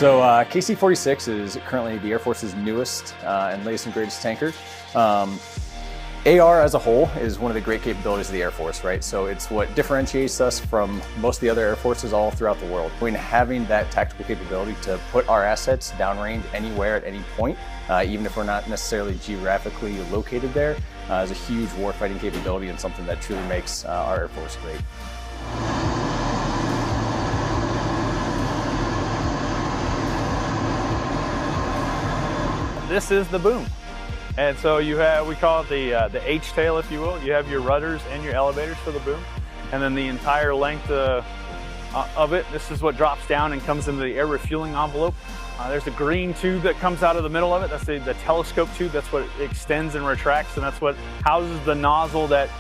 So KC-46 is currently the Air Force's newest and latest and greatest tanker. AR as a whole is one of the great capabilities of the Air Force, right? So it's what differentiates us from most of the other Air Forces all throughout the world. When having that tactical capability to put our assets downrange anywhere at any point, even if we're not necessarily geographically located there, is a huge warfighting capability and something that truly makes our Air Force great. This is the boom. And so you have, we call it the H-tail, if you will. You have your rudders and your elevators for the boom. And then the entire length of it, this is what drops down and comes into the air refueling envelope. There's a green tube that comes out of the middle of it. That's the telescope tube. That's what extends and retracts, and that's what houses the nozzle that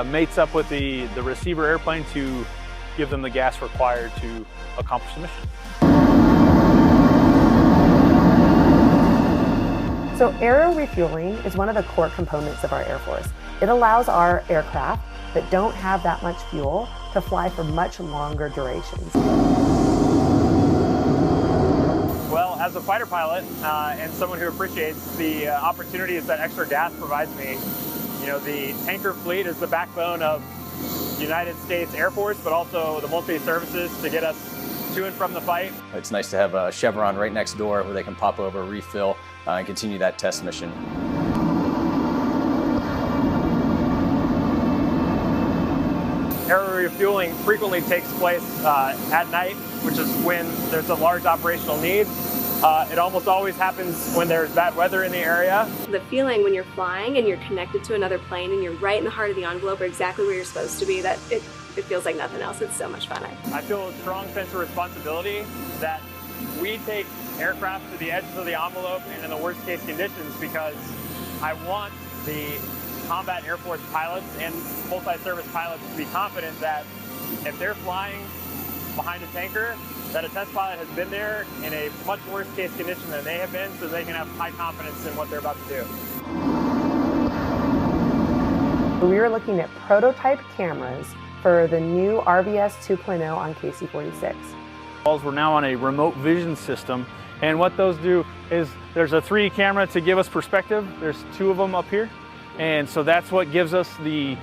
mates up with the receiver airplane to give them the gas required to accomplish the mission. So aerial refueling is one of the core components of our Air Force. It allows our aircraft that don't have that much fuel to fly for much longer durations. Well, as a fighter pilot and someone who appreciates the opportunities that extra gas provides me, you know, the tanker fleet is the backbone of the United States Air Force, but also the multi-services to get us to and from the fight. It's nice to have a Chevron right next door where they can pop over, refill, and continue that test mission. Aerial refueling frequently takes place at night, which is when there's a large operational need. It almost always happens when there's bad weather in the area. The feeling when you're flying and you're connected to another plane and you're right in the heart of the envelope or exactly where you're supposed to be, that it feels like nothing else. It's so much fun. I feel a strong sense of responsibility that we take aircraft to the edges of the envelope and in the worst case conditions, because I want the combat Air Force pilots and multi-service pilots to be confident that if they're flying behind a tanker, that a test pilot has been there in a much worse case condition than they have been, so they can have high confidence in what they're about to do. We were looking at prototype cameras for the new RVS 2.0 on KC-46. We're now on a remote vision system, and what those do is there's a 3D camera to give us perspective. There's 2 of them up here, and so that's what gives us the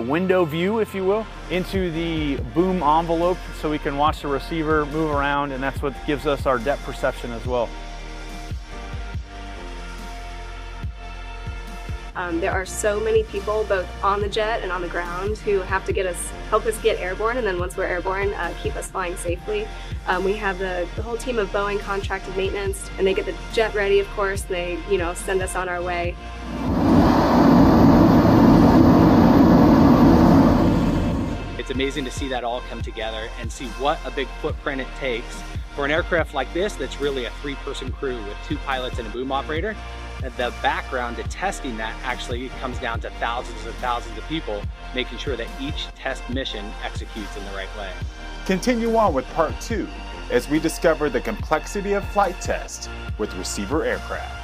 window view, if you will, into the boom envelope, so we can watch the receiver move around, and that's what gives us our depth perception as well. There are so many people, both on the jet and on the ground, who have to help us get airborne, and then once we're airborne, keep us flying safely. We have the whole team of Boeing contracted maintenance, and they get the jet ready, of course, and they, you know, send us on our way. It's amazing to see that all come together and see what a big footprint it takes for an aircraft like this that's really a 3-person crew with 2 pilots and a boom operator. The background to testing that actually comes down to thousands and thousands of people, making sure that each test mission executes in the right way. Continue on with part 2 as we discover the complexity of flight test with receiver aircraft.